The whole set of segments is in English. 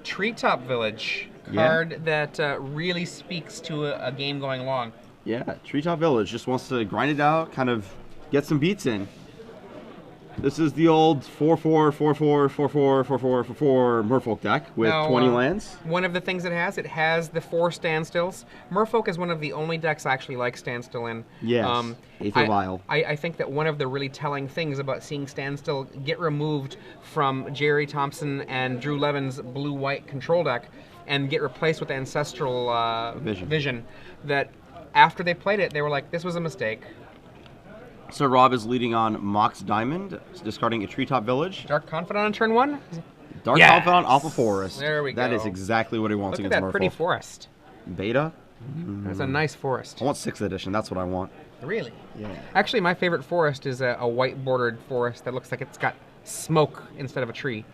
Treetop Village card that really speaks to a game going long. Yeah, Treetop Village just wants to grind it out, kind of get some beats in. This is the old 4/4, 4/4, 4/4, 4/4, 4/4 Merfolk deck with 20 lands. One of the things it has the 4 standstills. Merfolk is one of the only decks I actually like standstill in. Yes, Aether Vial. I think that one of the really telling things about seeing standstill get removed from Jerry Thompson and Drew Levin's blue-white control deck and get replaced with Ancestral Vision, that after they played it, they were like, this was a mistake. So Rob is leading on Mox Diamond, discarding a Treetop Village. Dark Confidant on turn 1? Dark Confidant off a Forest. There we go. That is exactly what he wants Look at against that Merfolk. pretty forest. Beta? That's a nice forest. I want 6th edition, that's what I want. Really? Yeah. Actually, my favorite forest is a white bordered forest that looks like it's got smoke instead of a tree.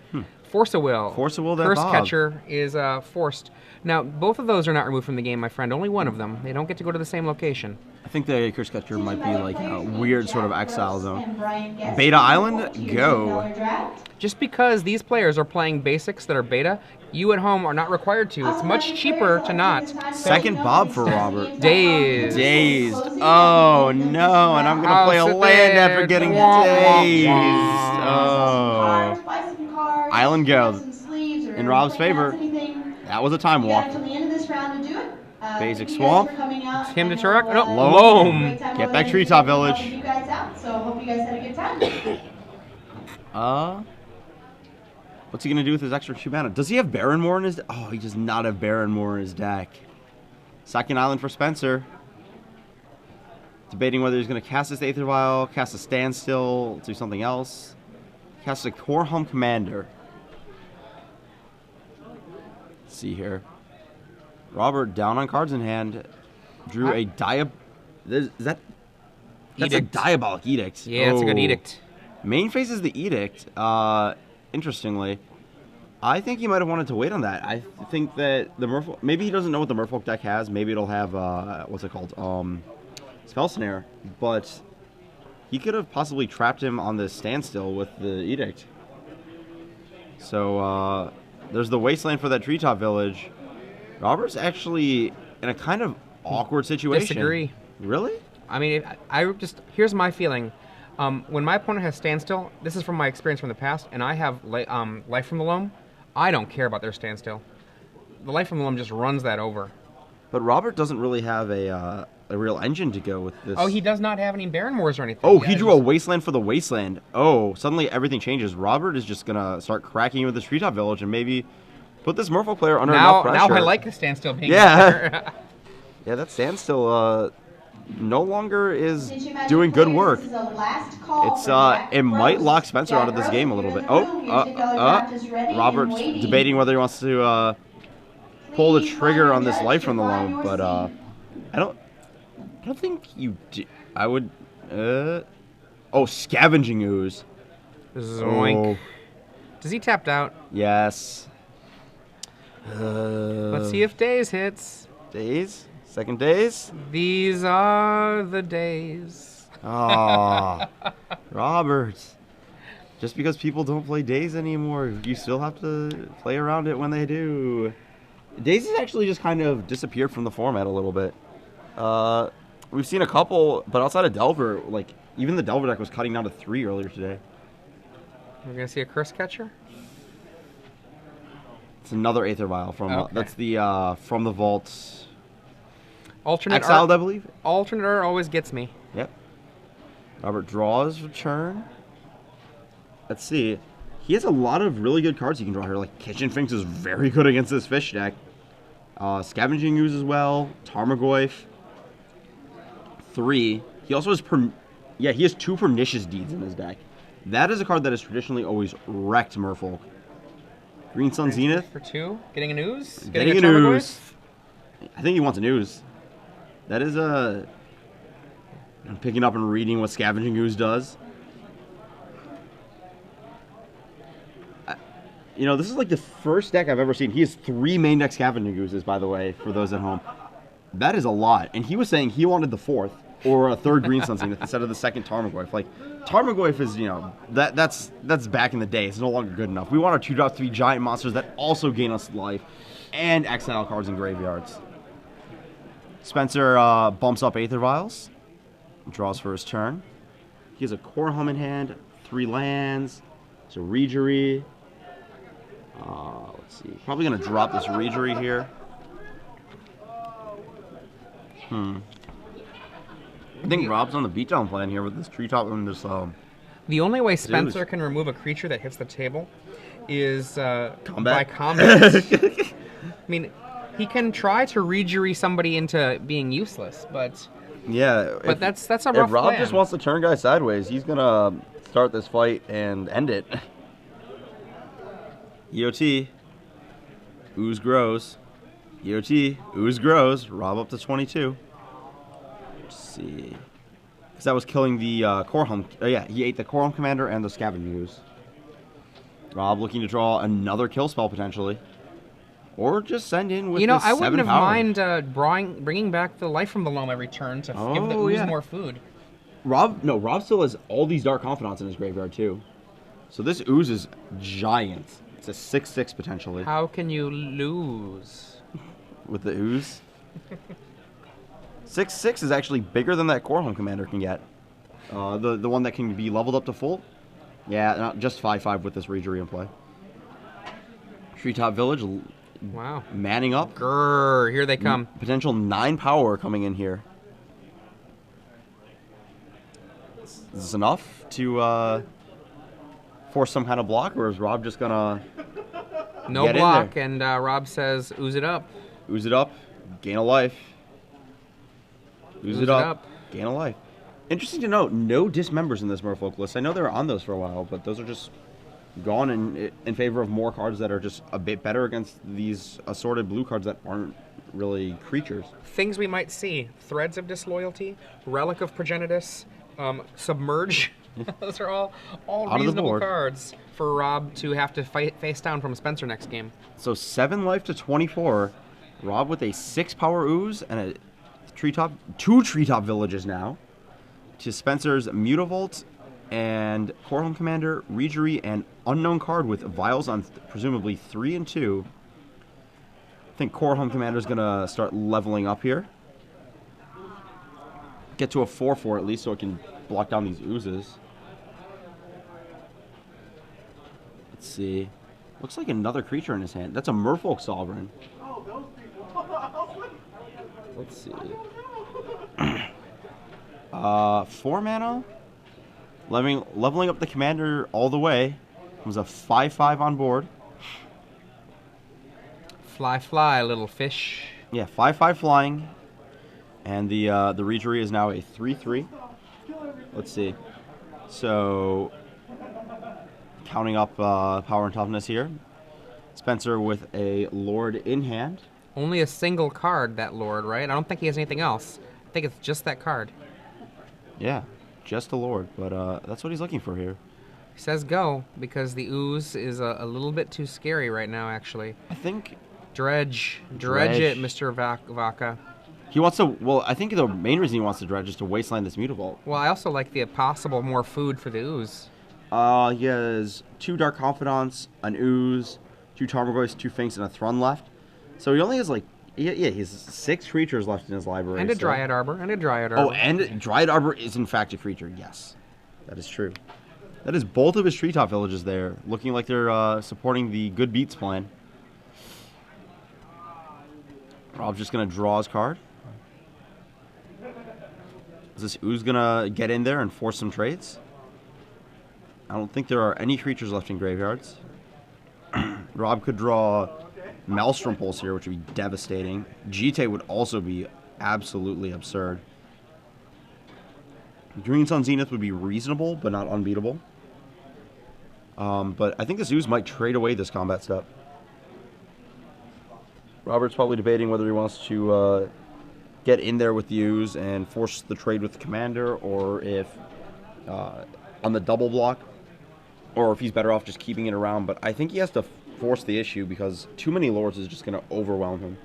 Force of Will. Force of Will, that Curse Bob. Catcher is forced. Now, both of those are not removed from the game, my friend. Only one of them. They don't get to go to the same location. I think the Curse Catcher might be like a weird sort of exile zone. Beta Island, go. Just because these players are playing basics that are beta, you at home are not required to. It's much cheaper to not. Second Bob for Robert. Dazed. Dazed. Oh no, and I'm gonna play a land after getting dazed. Oh. Island go. In Rob's favor. That was a time walk. Basic Swamp. Him to Turok? No, Loam. Get back Treetop Village. What's he gonna do with his extra 2 mana? Does he have Barrenmore in his deck? Oh, he does not have Barrenmore in his deck. Second Island for Spencer. Debating whether he's gonna cast this Aether Vial, cast a Standstill, do something else. Cast a Korham Commander. Let's see here. Robert down on cards in hand. Drew a That's a Diabolic Edict. Yeah, it's a good edict. Main phase is the Edict. Interestingly, I think he might have wanted to wait on that. I think that the Merfolk, maybe he doesn't know what the Merfolk deck has. Maybe it'll have what's it called? Spell Snare. But he could have possibly trapped him on the Standstill with the Edict. So there's the Wasteland for that Treetop Village. Robert's actually in a kind of awkward situation. Disagree. Really? I mean, here's my feeling. When my opponent has Standstill, this is from my experience from the past, and I have Life from the Loam, I don't care about their Standstill. The Life from the Loam just runs that over. But Robert doesn't really have a real engine to go with this. Oh, he does not have any Barrenmores or anything. Oh, he drew a Wasteland for the Wasteland. Oh, suddenly everything changes. Robert is just going to start cracking with this Treetop Village and maybe put this Merfolk player under enough pressure. Now I like the Standstill being there. Yeah, that Standstill no longer is doing good work. It might lock Spencer out of this game a little bit. Robert's debating whether he wants to pull the trigger on this Life from the Loam, but I don't think you do. I would Scavenging Ooze. Zoink. Does he tapped out? Yes. Let's see if Days hits. Days? Second Days? These are the days. Ah, Robert. Just because people don't play Days anymore, you still have to play around it when they do. Days has actually just kind of disappeared from the format a little bit. We've seen a couple, but outside of Delver, like, even the Delver deck was cutting down to 3 earlier today. We're going to see a Curse Catcher? It's another Aether Vial from that's the from the vault. Alternate Exiled, art, I believe. Alternate art always gets me. Yep. Robert draws return. Let's see. He has a lot of really good cards he can draw here. Like Kitchen Finks is very good against this fish deck. Scavenging Ooze as well. Tarmogoyf. 3. He also has he has 2 Pernicious Deeds in his deck. That is a card that has traditionally always wrecked Merfolk. Green Sun Zenith. For 2. Getting an Ooze? Getting an Ooze. I think he wants an Ooze. That is I'm picking up and reading what Scavenging Ooze does. This is like the first deck I've ever seen. He has 3 main deck Scavenging Oozes, by the way, for those at home. That is a lot. And he was saying he wanted the 4th. or a third Green Sun Zenith instead of the second Tarmogoyf. Like, Tarmogoyf is, you know, that's back in the day. It's no longer good enough. We want our 2-3 giant monsters that also gain us life and exile cards in graveyards. Spencer bumps up Aether Vials, draws for his turn. He has a Korham in hand, 3 lands, it's a Reejerey. Let's see, probably going to drop this Reejerey here. I think Rob's on the beatdown plan here with this treetop and this. The only way Spencer can remove a creature that hits the table is by combat. I mean, he can try to Reejerey somebody into being useless, but yeah, but that's a rough If Rob plan. just wants to turn guys sideways, he's gonna start this fight and end it. EOT, ooze grows. EOT, ooze grows. Rob up to 22. Let's see. Because that was killing the Korham. Oh, yeah, he ate the Korham Commander and the Scavenge Ooze. Rob looking to draw another kill spell potentially. Or just send in with I wouldn't have power. mind bringing back the life from the loam every turn to give the ooze more food. Rob still has all these Dark Confidants in his graveyard too. So this ooze is giant. It's a 6/6 potentially. How can you lose? With the ooze? 6/6 is actually bigger than that Korham Commander can get. The one that can be leveled up to full? Yeah, not just 5/5 with this Reejerey in play. Treetop Village. Wow. Manning up. Grrr, here they come. Potential 9 power coming in here. Is this enough to force some kind of block, or is Rob just gonna No block, and Rob says, ooze it up. Ooze it up, gain a life. Ooze it up, gain a life. Interesting to note, no dismembers in this Merfolk list. I know they were on those for a while, but those are just gone in favor of more cards that are just a bit better against these assorted blue cards that aren't really creatures. Things we might see: Threads of Disloyalty, Relic of Progenitus, Submerge. Those are all reasonable cards for Rob to have to face down from Spencer next game. So 7 life to 24. Rob with a 6 power ooze and a treetop, 2 treetop villages now. To Spencer's Mutavault and Korham Commander, Reejerey, and unknown card with vials on presumably 3 and 2. I think Korham Commander is gonna start leveling up here. Get to a 4/4 at least so it can block down these oozes. Let's see. Looks like another creature in his hand. That's a Merfolk Sovereign. Let's see. 4 mana. Leveling up the commander all the way. Comes a 5/5 on board. Fly, little fish. Yeah, 5/5 flying. And the Reejerey is now a 3/3. Let's see. So, counting up power and toughness here. Spencer with a Lord in hand. Only a single card, that Lord, right? I don't think he has anything else. I think it's just that card. Yeah, just a Lord, but that's what he's looking for here. He says go, because the ooze is a little bit too scary right now, actually. I think... Dredge it, Mr. Vaca. He wants to... Well, I think the main reason he wants to dredge is to wasteland this Mutavault. Well, I also like the possible more food for the ooze. He has 2 Dark Confidants, an Ooze, 2 Tarmogoyfs, 2 Finks, and a Thrun left. So he only has like... Yeah, he has 6 creatures left in his library. And a Dryad Arbor, Oh, and Dryad Arbor is in fact a creature, yes. That is true. That is both of his treetop villages there, looking like they're supporting the good beats plan. Rob's just going to draw his card. Is this Ooze going to get in there and force some trades? I don't think there are any creatures left in graveyards. Rob could draw Maelstrom Pulse here, which would be devastating. Jite would also be absolutely absurd. Green Sun Zenith would be reasonable, but not unbeatable. But I think this Ooze might trade away this combat step. Robert's probably debating whether he wants to get in there with the Ooze and force the trade with the commander, or if on the double block, or if he's better off just keeping it around. But I think he has to force the issue because too many Lords is just going to overwhelm him.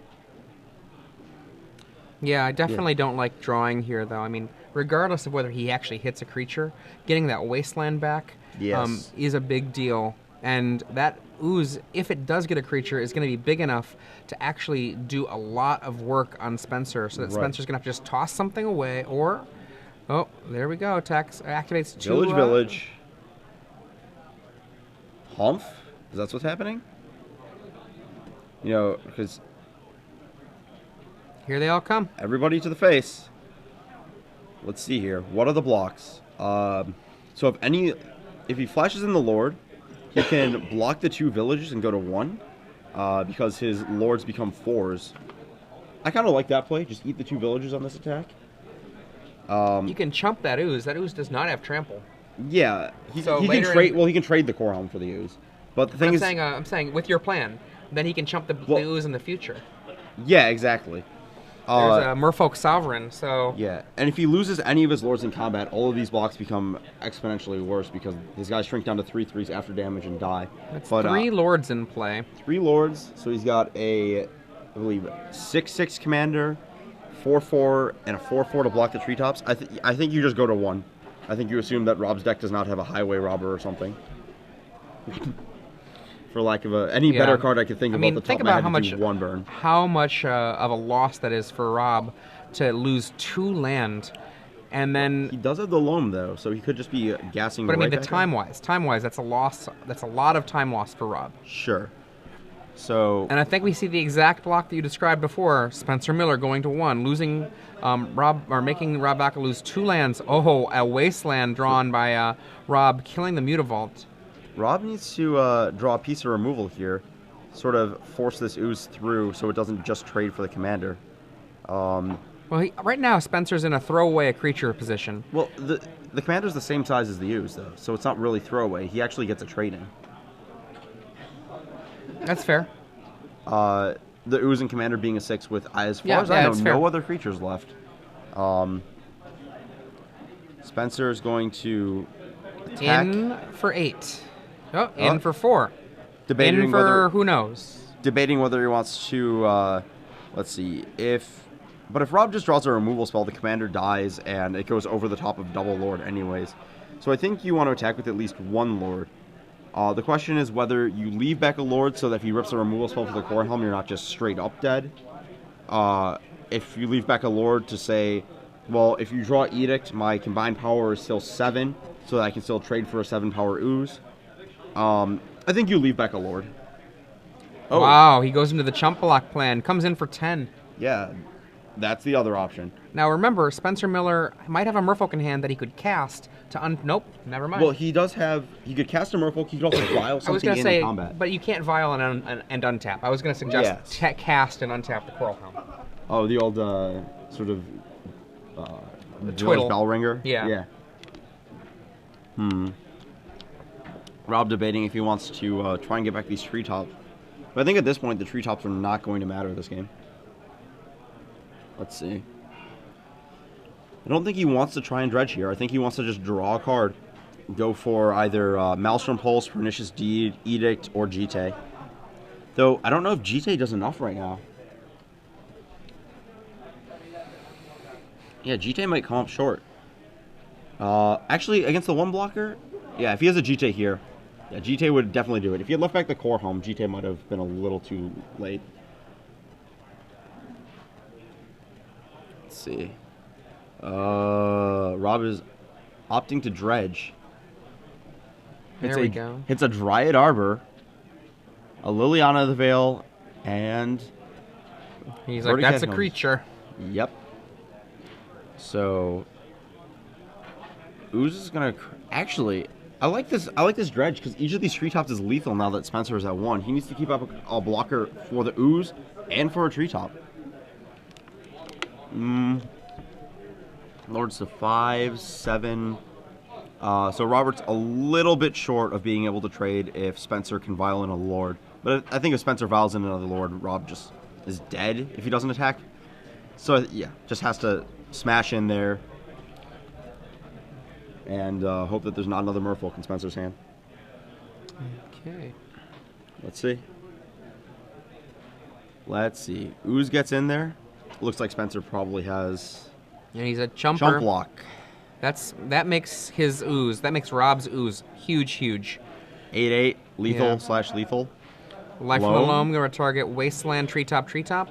Yeah, I definitely don't like drawing here, though. I mean, regardless of whether he actually hits a creature, getting that wasteland back Yes. is a big deal. And that ooze, if it does get a creature, is going to be big enough to actually do a lot of work on Spencer, so that Right. Spencer's going to have to just toss something away, or... Oh, there we go. Tax activates two... Village. Humph? Is that what's happening? You know, because... Here they all come. Everybody to the face. Let's see here. What are the blocks? So if he flashes in the Lord, he can block the 2 villages and go to 1, because his Lords become 4s. I kind of like that play. Just eat the 2 villages on this attack. You can chump that ooze. That ooze does not have trample. Yeah, he So can later trade. Well, he can trade the core helm for the ooze. But the thing is, I'm saying with your plan, then he can chump the ooze in the future. yeah, exactly. There's a Merfolk Sovereign, so... Yeah, and if he loses any of his Lords in combat, all of these blocks become exponentially worse because his guys shrink down to 3/3s after damage and die. That's but, 3 Lords in play. 3 Lords, so he's got a, I believe, 6/6 commander, 4/4, and a 4/4 to block the treetops. I think you just go to 1. I think you assume that Rob's deck does not have a Highway Robber or something. For lack of any better card I could think of off the top think of my about head how to much do 1 burn. how much of a loss that is for Rob to lose 2 land, and then. He does have the loam though, so he could just be gassing. But I mean, right the back time wise, that's a loss. That's a lot of time loss for Rob. Sure. So. And I think we see the exact block that you described before. Spencer Miller going to 1, losing Rob, or making Rob Vaca lose 2 lands. Oh, a wasteland drawn by Rob, killing the Mutavault. Rob needs to draw a piece of removal here, sort of force this ooze through so it doesn't just trade for the commander. Well, right now Spencer's in a throwaway a creature position. Well, the commander's the same size as the ooze, though, so it's not really throwaway. He actually gets a trade in. That's fair. The ooze and commander being a 6 with, as far as I know, no other creatures left. Spencer is going to attack. In for 8. Oh, in for 4. Debating in for who knows. Debating whether he wants to, let's see, if Rob just draws a removal spell, the commander dies, and it goes over the top of double Lord anyways. So I think you want to attack with at least 1 Lord. The question is whether you leave back a Lord so that if he rips a removal spell for the core helm, you're not just straight up dead. If you leave back a Lord to say, well, if you draw Edict, my combined power is still 7, so that I can still trade for a 7-power ooze. I think you leave back a Lord. Oh. Wow, he goes into the chump block plan. Comes in for 10. Yeah, that's the other option. Now remember, Spencer Miller might have a Merfolk in hand that he could cast to Nope, never mind. Well, he does have... He could cast a Merfolk. He could also vial something in combat. But you can't vial and untap. I was going to suggest cast and untap the Coral Helm. Oh, the old sort of... the twiddle. Bell ringer? Yeah. Rob debating if he wants to try and get back these treetops. But I think at this point, the treetops are not going to matter this game. Let's see. I don't think he wants to try and dredge here. I think he wants to just draw a card. Go for either Maelstrom Pulse, Pernicious Deed, Edict, or Jite. Though, I don't know if Jite does enough right now. Yeah, Jite might come up short. Actually, against the 1 blocker, yeah, if he has a Jite here, yeah, Jite would definitely do it. If he had left back the core home, Jite might have been a little too late. Let's see. Rob is opting to dredge. There we go. Hits a Dryad Arbor, a Liliana of the Veil, and... He's like, that's a creature. Yep. So... Ooze is gonna... Actually, I like this dredge, because each of these treetops is lethal now that Spencer is at 1. He needs to keep up a blocker for the Ooze and for a treetop. Lords to 5, 7... so Robert's a little bit short of being able to trade if Spencer can vial in a Lord. But I think if Spencer vials in another Lord, Rob just is dead if he doesn't attack. So, yeah, just has to smash in there and hope that there's not another Merfolk in Spencer's hand. Okay. Let's see. Ooze gets in there. Looks like Spencer probably has And he's a chumper. chump block. That makes his ooze. That makes Rob's ooze huge, huge. 8/8 lethal Yeah. / lethal. Life from the Loam, going to target Wasteland, Treetop, Treetop.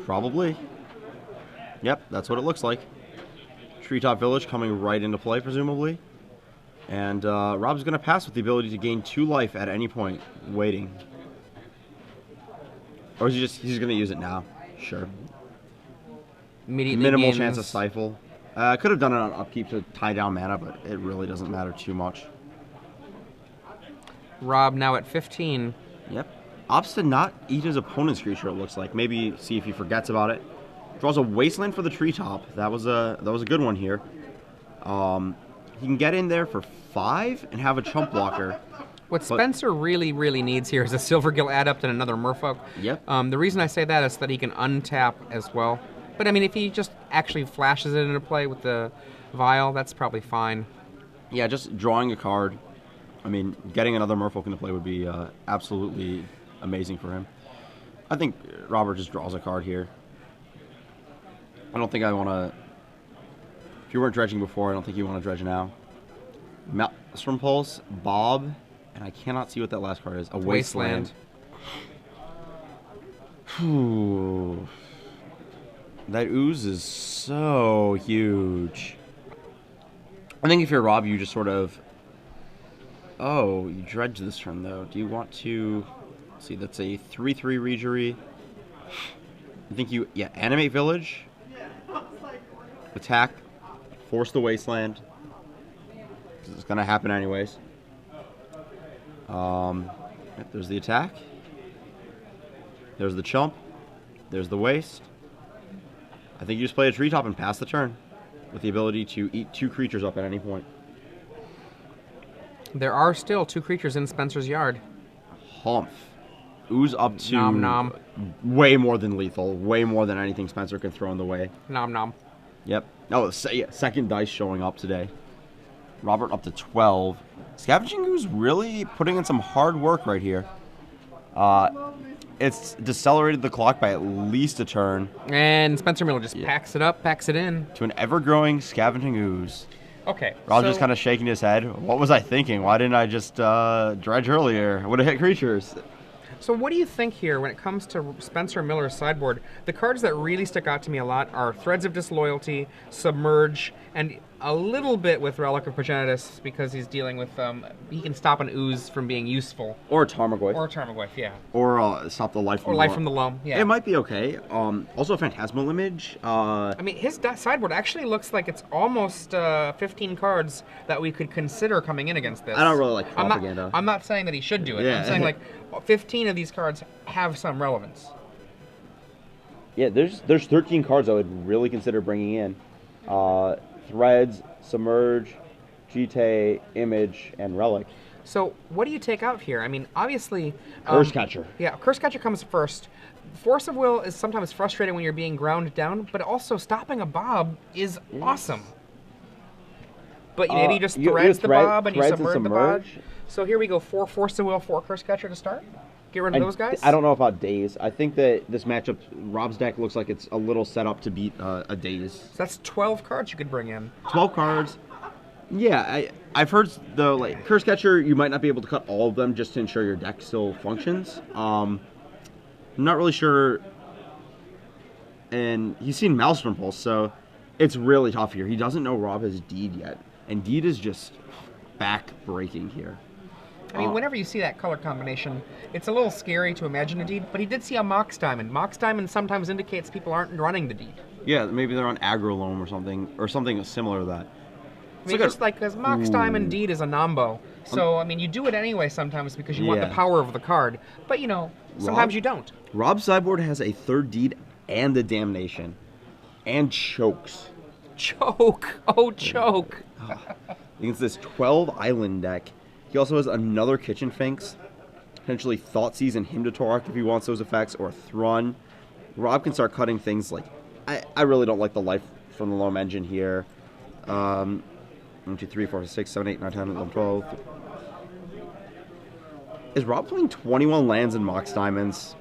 Probably. Yep, that's what it looks like. Treetop Village coming right into play, presumably. And Rob's going to pass with the ability to gain 2 life at any point, waiting. Or is he's going to use it now? Sure. Immediately Minimal gains- chance of stifle. Could have done it on upkeep to tie down mana, but it really doesn't matter too much. Rob now at 15. Yep. Opts to not eat his opponent's creature, it looks like. Maybe see if he forgets about it. Draws a Wasteland for the Treetop. That was a good one here. He can get in there for 5 and have a chump blocker. What Spencer really, really needs here is a Silvergill Adept and another Merfolk. Yep. The reason I say that is that he can untap as well. But I mean, if he just actually flashes it into play with the Vial, that's probably fine. Yeah, just drawing a card. I mean, getting another Merfolk into play would be absolutely amazing for him. I think Robert just draws a card here. I don't think I want to... If you weren't dredging before, I don't think you want to dredge now. Maelstrom Pulse, Bob, and I cannot see what that last card is. A Wasteland. Whew. That ooze is so huge. I think if you're Rob, you just sort of... Oh, you dredge this turn, though. Do you want to... Let's see, that's a 3/3 Regery. I think you... Yeah, Animate Village. Attack. Force the Wasteland. It's going to happen anyways. Yep, there's the attack. There's the chump. There's the waste. I think you just play a Treetop and pass the turn with the ability to eat 2 creatures up at any point. There are still 2 creatures in Spencer's yard. Humph. Ooze up to Nom nom. way more than lethal. Way more than anything Spencer can throw in the way. Nom nom. Yep. Oh, second dice showing up today. Robert up to 12. Scavenging Ooze really putting in some hard work right here. It's decelerated the clock by at least a turn. And Spencer Miller just packs it up, packs it in. To an ever-growing Scavenging Ooze. Okay. Rob's just kind of shaking his head. What was I thinking? Why didn't I just dredge earlier? I would have hit creatures. So what do you think here when it comes to Spencer Miller's sideboard? The cards that really stick out to me a lot are Threads of Disloyalty, Submerge, and a little bit with Relic of Progenitus because he's dealing with, he can stop an ooze from being useful. Or Tarmogoyf. Or Tarmogoyf, yeah. Or stop the life from or the Life loam. from the Loam, yeah. It might be okay. Also a Phantasmal Image. I mean, his sideboard actually looks like it's almost 15 cards that we could consider coming in against this. I don't really like propaganda. I'm not saying that he should do it. Yeah. I'm saying like 15 of these cards have some relevance. Yeah, there's 13 cards I would really consider bringing in. Threads, Submerge, Jite, Image, and Relic. So what do you take out here? I mean, obviously... Curse Catcher. Yeah, Curse Catcher comes first. Force of Will is sometimes frustrating when you're being ground down, but also stopping a Bob is awesome. But maybe you just threads the Bob and you submerge the Bob. So here we go, 4 Force of Will, 4 Curse Catcher to start. Get rid of those guys? I don't know about Daze. I think that this matchup, Rob's deck looks like it's a little set up to beat a Daze. So that's 12 cards you could bring in. 12 cards. Yeah, I've heard the Curse Catcher, you might not be able to cut all of them just to ensure your deck still functions. I'm not really sure. And he's seen Maelstrom Pulse, so it's really tough here. He doesn't know Rob has Deed yet. And Deed is just back-breaking here. I mean, whenever you see that color combination, it's a little scary to imagine a Deed, but he did see a Mox Diamond. Mox Diamond sometimes indicates people aren't running the Deed. Yeah, maybe they're on Aggro Loam or something similar to that. I mean, just like, because Mox Diamond Deed is a Nombo. So, I mean, you do it anyway sometimes because you want the power of the card. But, you know, sometimes you don't. Rob's sideboard has a 3rd Deed and a Damnation. And chokes. Choke! Oh, choke! Against this 12 island deck. He also has another Kitchen Finks, potentially Thoughtseize and Hymn to Torok if he wants those effects, or Thrun. Rob can start cutting things like... I really don't like the Life from the Loam engine here. 1, 2, 3, 4, 6, 7, 8, 9, 10, 11, 12. Is Rob playing 21 lands in Mox Diamonds?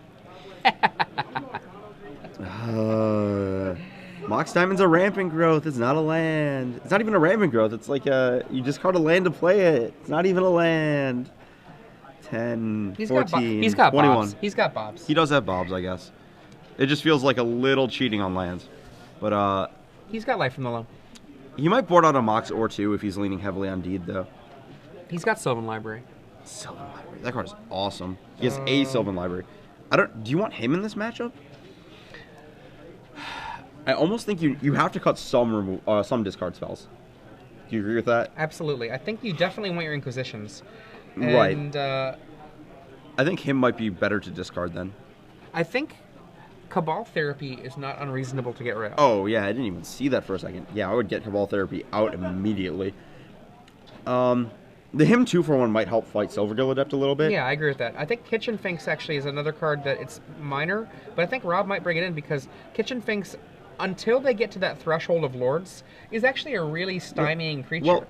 Mox Diamond's a rampant growth. It's not a land. It's not even a rampant growth. It's like you discard a land to play it. It's not even a land. 10, 14, he's got 21. Bobs. He's got Bobs. He does have Bobs, I guess. It just feels like a little cheating on lands. But he's got Life from the Low. he might board out a Mox or two if he's leaning heavily on Deed, though. He's got Sylvan Library. Sylvan Library. That card is awesome. He has a Sylvan Library. Do you want him in this matchup? I almost think you have to cut some discard spells. Do you agree with that? Absolutely. I think you definitely want your Inquisitions. Right. And I think him might be better to discard then. I think Cabal Therapy is not unreasonable to get rid of. Oh, yeah, I didn't even see that for a second. Yeah, I would get Cabal Therapy out immediately. The him 2-for-1 might help fight Silvergill Adept a little bit. Yeah, I agree with that. I think Kitchen Finks actually is another card that it's minor, but I think Rob might bring it in because Kitchen Finks, until they get to that threshold of Lords, is actually a really stymieing creature.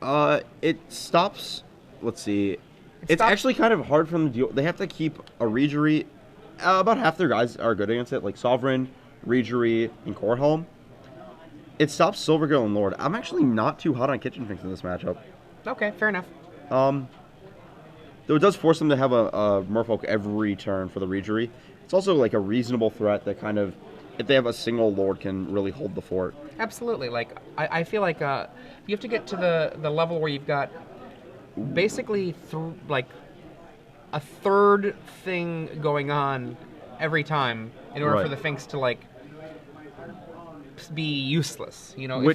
Well, it stops. Let's see. It's actually kind of hard for them to deal. They have to keep a Regery. About half their guys are good against it, like Sovereign, Regery, and Corehelm. It stops Silvergill and Lord. I'm actually not too hot on Kitchen Finks in this matchup. Okay, fair enough. Though it does force them to have a Merfolk every turn for the Regery. It's also like a reasonable threat that kind of, if they have a single Lord, can really hold the fort. Absolutely. Like I feel like you have to get to the level where you've got basically like a third thing going on every time in order for the Finks to like be useless. You know.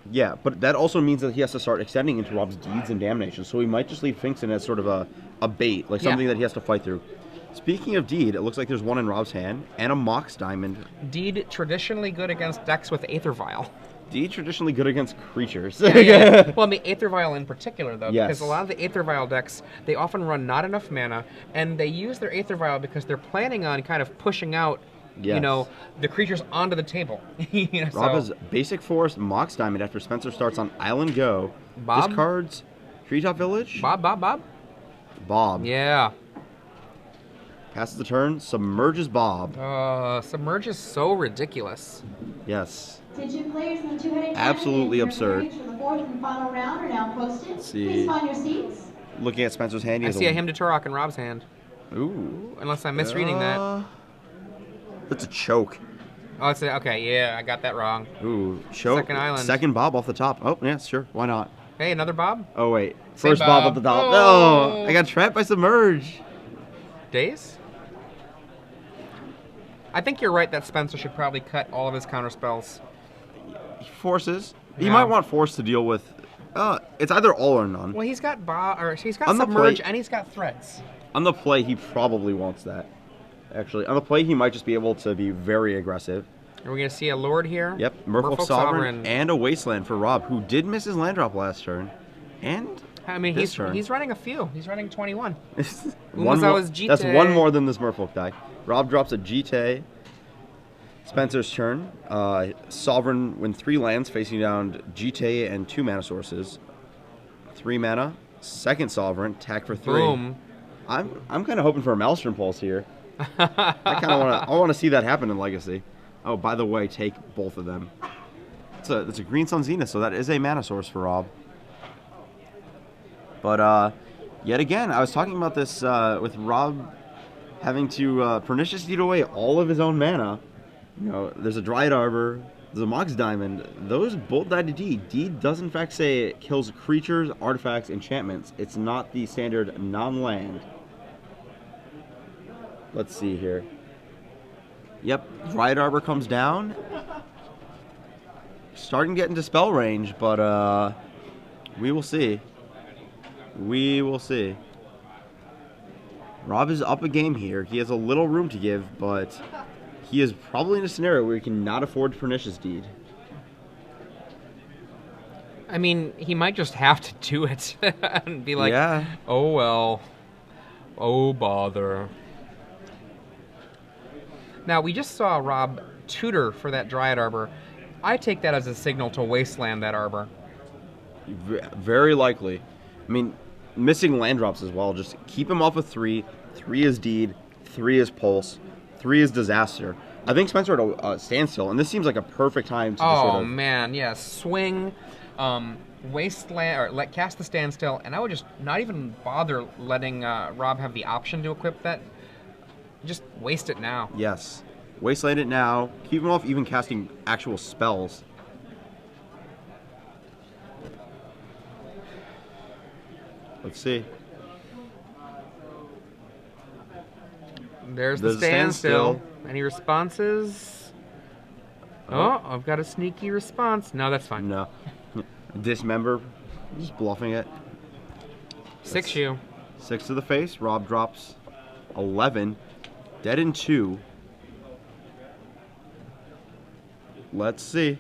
Yeah, but that also means that he has to start extending into Rob's Deeds and Damnation, so he might just leave Finks in as sort of a bait, like something that he has to fight through. Speaking of Deed, it looks like there's one in Rob's hand, and a Mox Diamond. Deed traditionally good against decks with Aether Vial. Deed traditionally good against creatures. Yeah. Well, I mean, Aether Vial in particular, though, Yes. because a lot of the Aether Vial decks, they often run not enough mana, and they use their Aether Vial because they're planning on kind of pushing out you know, the creatures onto the table. You know, Rob has Basic Forest Mox Diamond after Spencer starts on Island Go. Bob? Discards Treetop Village. Bob. Yeah. Passes the turn, submerges Bob. Submerge is so ridiculous. Yes. Attention players in the two-headed Absolutely absurd. For the fourth and final round are now posted. Let's see. Please find your seats. Looking at Spencer's hand, he I has see a Hymn to Turok in Rob's hand. Ooh. Unless I'm misreading that. That's a choke. Oh, it's okay. Yeah, I got that wrong. Ooh, choke. Second island. Second Bob off the top. Oh, yeah, sure. Why not? Hey, another Bob? Oh, wait. Same First Bob Bob. off the top. Oh. No! I got trapped by Submerge. Days? I think you're right that Spencer should probably cut all of his counter spells. Forces. He Yeah. might want Force to deal with. It's either all or none. Well, he's got he's got On the Submerge plate- and he's got Threads. On the play, he probably wants that. Actually, on the play, he might just be able to be very aggressive. Are we going to see a Lord here? Yep, Merfolk Sovereign and a Wasteland for Rob, who did miss his land drop last turn. And I mean, this turn. he's running a few. He's running 21. One more, Umazawa's Jite. that's one more than this Merfolk die. Rob drops a Jite. Spencer's turn. Sovereign, when 3 lands, facing down Jite and 2 mana sources. 3 mana. Second Sovereign, attack for 3. Boom. I'm kind of hoping for a Maelstrom Pulse here. I want to see that happen in Legacy. Oh, by the way, take both of them. It's a Green Sun Zenith, so that is a mana source for Rob. But yet again, I was talking about this with Rob having to Pernicious Deed away all of his own mana. You know, there's a Dryad Arbor, there's a Mox Diamond. Those both die to Deed. Deed does in fact say it kills creatures, artifacts, enchantments. It's not the standard non-land. Let's see here. Yep, Dryad Arbor comes down. Starting to get into spell range, but we will see. We will see. Rob is up a game here. He has a little room to give, but he is probably in a scenario where he cannot afford Pernicious Deed. I mean, he might just have to do it and be like, Yeah. oh well, oh bother. Now, we just saw Rob tutor for that Dryad Arbor. I take that as a signal to wasteland that Arbor. Very likely. I mean, missing land drops as well. Just keep him off of 3. 3 is Deed. 3 is Pulse. 3 is Disaster. I think Spencer at a standstill, and this seems like a perfect time to just Oh sort of... man, yeah, swing, wasteland, or cast the standstill, and I would just not even bother letting Rob have the option to equip that. Just waste it now. Yes. Wasteland it now. Keep him off even casting actual spells. Let's see. There's the standstill. Any responses? Oh, I've got a sneaky response. No, that's fine. No. Dismember. Just bluffing it. 6 you. 6 to the face. Rob drops 11. Dead in 2. Let's see.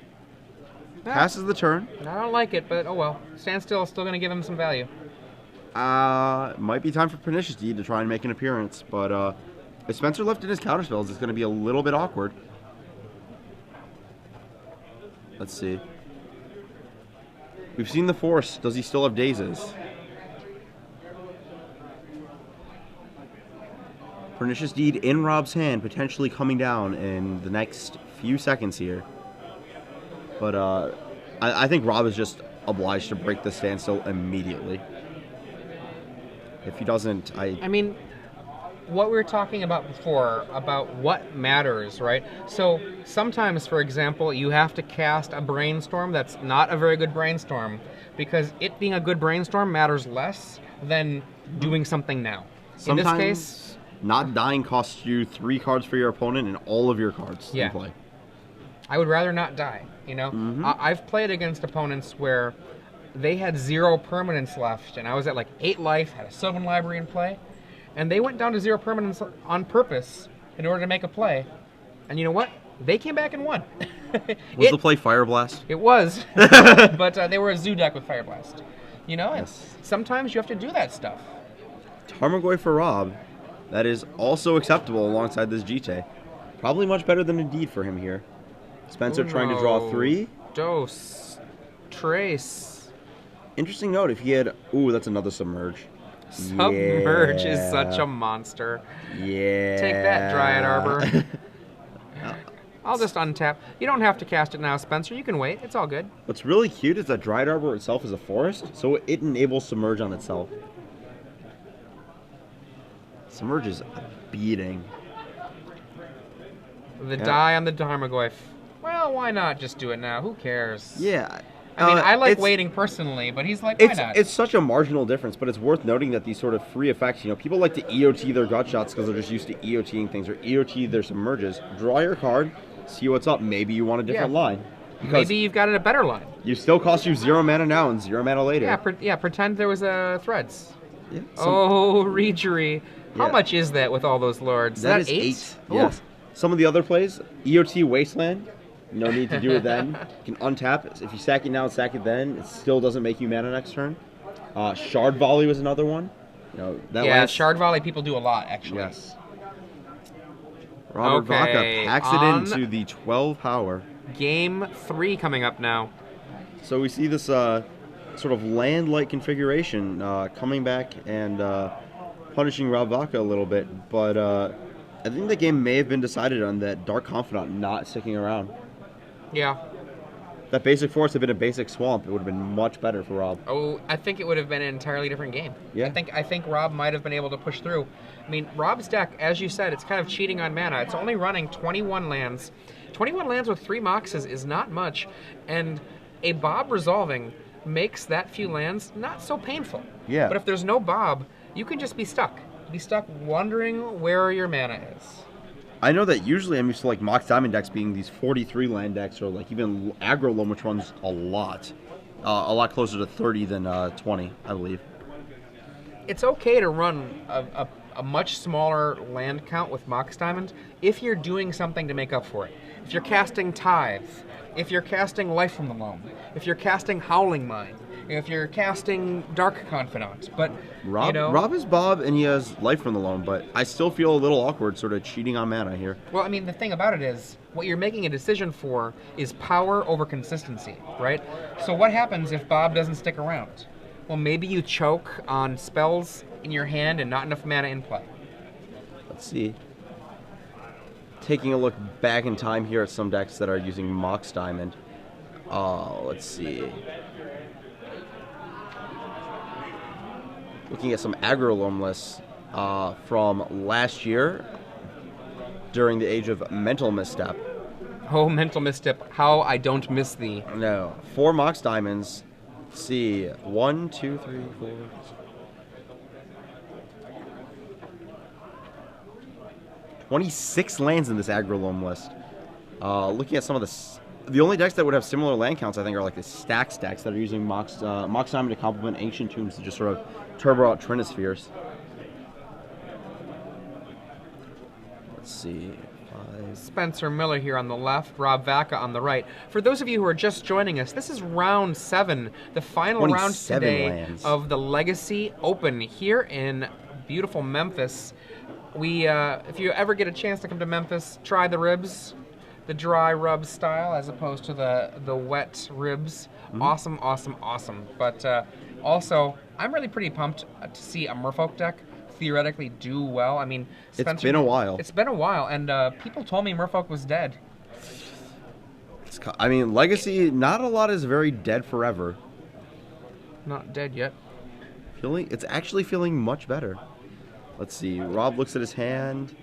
Passes the turn. I don't like it, but oh well. Standstill is still going to give him some value. Might be time for Pernicious Deed to try and make an appearance, but if Spencer left in his counterspells, it's going to be a little bit awkward. Let's see. We've seen the Force. Does he still have Dazes? Pernicious Deed in Rob's hand, potentially coming down in the next few seconds here. But I think Rob is just obliged to break the standstill immediately. If he doesn't, I mean, what we were talking about before, about what matters, right? So sometimes, for example, you have to cast a brainstorm that's not a very good brainstorm, because it being a good brainstorm matters less than doing something now. Sometimes in this case, not dying costs you 3 cards for your opponent and all of your cards in play. I would rather not die, you know? I've played against opponents where they had 0 permanents left, and I was at like 8 life, had a Sylvan Library in play, and they went down to 0 permanents on purpose in order to make a play. And you know what? They came back and won. Was the play Fire Blast? It was, but they were a zoo deck with Fire Blast. You know, and sometimes you have to do that stuff. Tarmogoyf for Rob. That is also acceptable alongside this GT. Probably much better than a Deed for him here. Spencer trying to draw 3. Dos. Trace. Interesting note, if he had... Ooh, that's another Submerge. Submerge is such a monster. Yeah. Take that, Dryad Arbor. I'll just untap. You don't have to cast it now, Spencer. You can wait. It's all good. What's really cute is that Dryad Arbor itself is a forest, so it enables Submerge on itself. Submerge is a beating. The die on the Tarmogoyf. Well, why not just do it now? Who cares? Yeah. I mean, I like waiting personally, but he's like, why not? It's such a marginal difference, but it's worth noting that these sort of free effects, you know, people like to EOT their gut shots because they're just used to EOTing things, or EOT their Submerges. Draw your card, see what's up. Maybe you want a different line. Maybe you've got a better line. You still cost you 0 mana now and 0 mana later. Yeah, pretend there was a Threads. Yeah, oh, Regery. How much is that with all those lords? That is 8. Yes. Some of the other plays, EOT Wasteland. No need to do it then. You can untap. If you sack it now and sack it then, it still doesn't make you mana next turn. Shard Volley was another one. You know, that Shard Volley people do a lot, actually. Yes. Robert Vaca packs it into the 12 power. Game 3 coming up now. So we see this sort of land-like configuration coming back and punishing Rob Vaca a little bit. But I think the game may have been decided on that Dark Confidant not sticking around. Yeah. That basic forest had been a basic swamp. It would have been much better for Rob. Oh, I think it would have been an entirely different game. Yeah. I think Rob might have been able to push through. I mean, Rob's deck, as you said, it's kind of cheating on mana. It's only running 21 lands. 21 lands with 3 Moxes is not much, and a Bob resolving makes that few lands not so painful. Yeah. But if there's no Bob, you can just be stuck. Be stuck wondering where your mana is. I know that usually I'm used to like Mox Diamond decks being these 43 land decks, or like even Aggro Loam, which runs a lot closer to 30 than 20, I believe. It's okay to run a much smaller land count with Mox Diamond if you're doing something to make up for it. If you're casting Tithe, if you're casting Life from the Loam, if you're casting Howling Mine, if you're casting Dark Confidant, but Rob is Bob and he has Life from the Loam, but I still feel a little awkward sort of cheating on mana here. Well, I mean, the thing about it is, what you're making a decision for is power over consistency, right? So what happens if Bob doesn't stick around? Well, maybe you choke on spells in your hand and not enough mana in play. Let's see. taking a look back in time here at some decks that are using Mox Diamond. Let's see. Looking at some aggro loam lists from last year during the age of Mental Misstep. Oh, mental misstep, how I don't miss thee. No, 4 Mox Diamonds. Let's see, 1, 2, 3, 4. 26 lands in this aggro loam list. Looking at some of the only decks that would have similar land counts, I think, are like the Stax decks that are using Mox Diamond to complement Ancient Tombs to just sort of turbo out Trinispheres. Let's see. Spencer Miller here on the left, Rob Vaca on the right. For those of you who are just joining us, this is round 7, the final round today lands. of the Legacy Open here in beautiful Memphis. We, if you ever get a chance to come to Memphis, try the ribs, the dry rub style as opposed to the wet ribs. Awesome, awesome, awesome. But also, I'm really pretty pumped to see a Merfolk deck theoretically do well. I mean, Spencer, it's been a while. It's been a while, and people told me Merfolk was dead. I mean, Legacy, not a lot is very dead forever. Not dead yet. It's actually feeling much better. Let's see. Rob looks at his hand.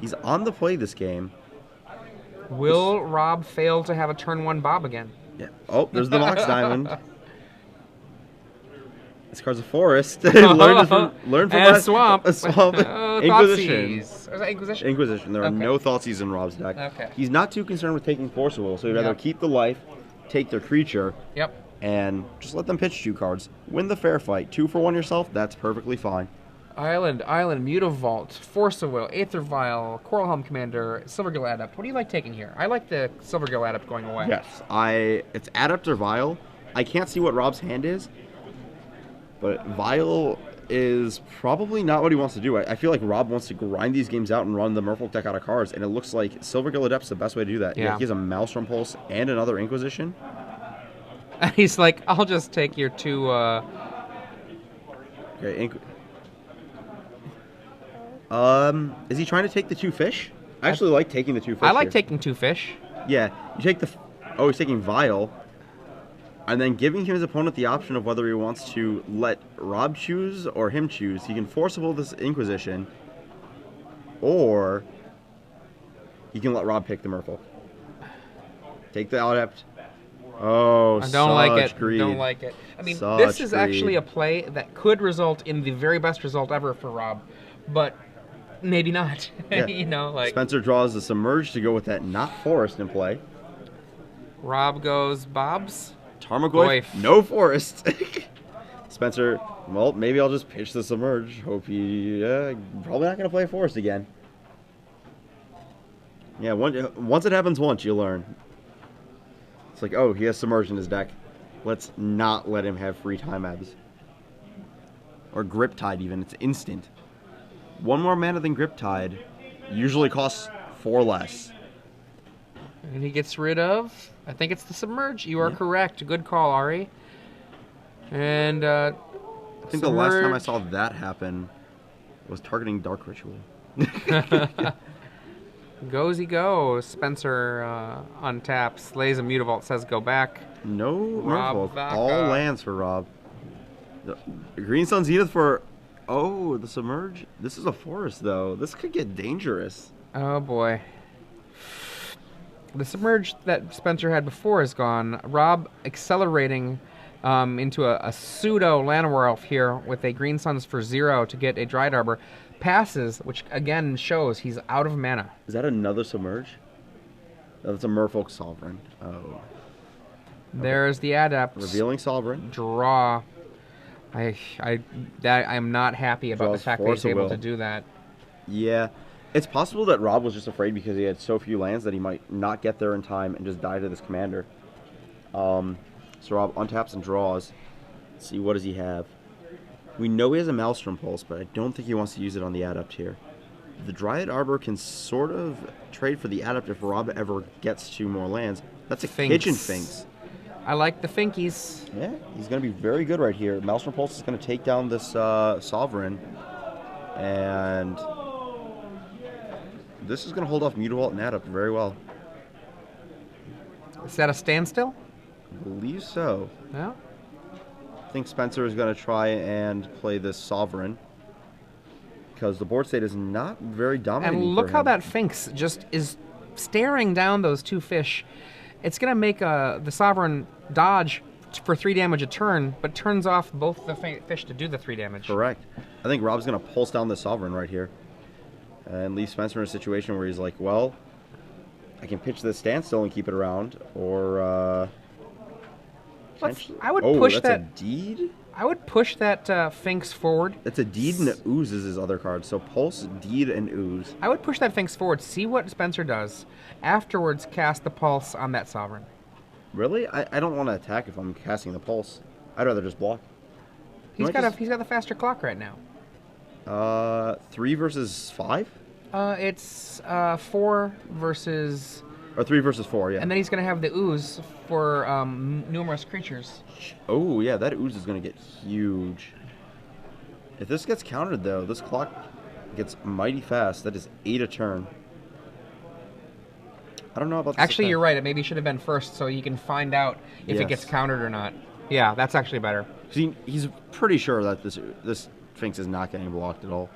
He's on the play this game. Will Rob fail to have a turn 1 Bob again? Yeah. Oh, there's the Mox Diamond. This card's a forest. learn from and last swamp. A swamp. Inquisition. Is that Inquisition? Inquisition. There are Okay. no Thoughtseize in Rob's deck. Okay. He's not too concerned with taking Force of Will, so he'd rather keep the life, take their creature, Yep. and just let them pitch 2 cards. Win the fair fight. 2 for 1 yourself, that's perfectly fine. Island, Mutavault, Force of Will, Aether Vial, Coral Helm Commander, Silvergill Adept. What do you like taking here? I like the Silvergill Adept going away. Yes. It's Adept or Vial. I can't see what Rob's hand is, but Vial is probably not what he wants to do. I feel like Rob wants to grind these games out and run the Merfolk deck out of cards, and it looks like Silvergill Adept's the best way to do that. Yeah. He has a Maelstrom Pulse and another Inquisition. He's like, I'll just take your 2... Okay, is he trying to take the 2 fish? I actually like taking the 2 fish. I like here. taking 2 fish. Yeah, you take the... Oh, he's taking Vial. And then giving his opponent the option of whether he wants to let Rob choose or him choose. He can forcible this Inquisition, or he can let Rob pick the Merfolk. Take the Adept. Oh, I don't like it. Greed. Don't like it. I mean, Such this is greed. actually a play that could result in the very best result ever for Rob, but maybe not. Yeah. You know, like Spencer draws the Submerge to go with that not forest in play. Rob goes Bob's. Tarmogoyf, no forest. Spencer, well, maybe I'll just pitch the Submerge. Hope he, probably not going to play forest again. Yeah, once it happens once, you learn. It's like, oh, he has Submerge in his deck. Let's not let him have free time abs. Or Grip Tide even, it's instant. 1 more mana than Grip Tide usually costs 4 less. And he gets rid of, I think it's the Submerge. You are correct. Good call, Ari. And I think the last time I saw that happen was targeting Dark Ritual. Goes he goes. Spencer untaps, lays a Mutavault, says go back. No Rob Merfolk. Vaca. All lands for Rob. The Green Sun Zenith for... Oh, the Submerge? This is a forest, though. This could get dangerous. Oh, boy. The Submerge that Spencer had before is gone. Rob accelerating into a pseudo Llanowar Elf here with a Green Suns for 0 to get a Dryad Arbor. Passes, which again shows he's out of mana. Is that another Submerge? Oh, that's a Merfolk Sovereign. Oh. There's the Adept. Revealing Sovereign. Draw. I'm not happy about Draws the fact that Force he's of able Will. to do that. Yeah. It's possible that Rob was just afraid because he had so few lands that he might not get there in time and just die to this commander. So Rob untaps and draws. Let's see, what does he have? We know he has a Maelstrom Pulse, but I don't think he wants to use it on the Adept here. The Dryad Arbor can sort of trade for the Adept if Rob ever gets 2 more lands. That's a Finks. Kitchen Finks. I like the Finkies. Yeah, he's going to be very good right here. Maelstrom Pulse is going to take down this Sovereign. And This is going to hold off Mutavault and Adept very well. Is that a standstill? I believe so. Yeah. I think Spencer is going to try and play this Sovereign because the board state is not very dominating. And look for how him. that Sphinx just is staring down those 2 fish. It's going to make the Sovereign dodge for 3 damage a turn, but turns off both the fish to do the 3 damage. Correct. I think Rob's going to pulse down the Sovereign right here and leave Spencer in a situation where he's like, well, I can pitch this standstill and keep it around, or I would push that's that. a deed? I would push that Sphinx forward. That's a deed, and ooze is his other card. So pulse, deed, and ooze. I would push that Sphinx forward, see what Spencer does. Afterwards, cast the pulse on that Sovereign. Really? I don't want to attack if I'm casting the pulse. I'd rather just block. He's got the faster clock right now. 3 versus 5? It's 4 versus... Or 3 versus 4, yeah. And then he's going to have the ooze for numerous creatures. Oh, yeah, that ooze is going to get huge. If this gets countered, though, this clock gets mighty fast. That is 8 a turn. I don't know about this. Actually, you're right. It maybe should have been first so you can find out if it gets countered or not. Yeah, that's actually better. He's pretty sure that this Sphinx is not getting blocked at all.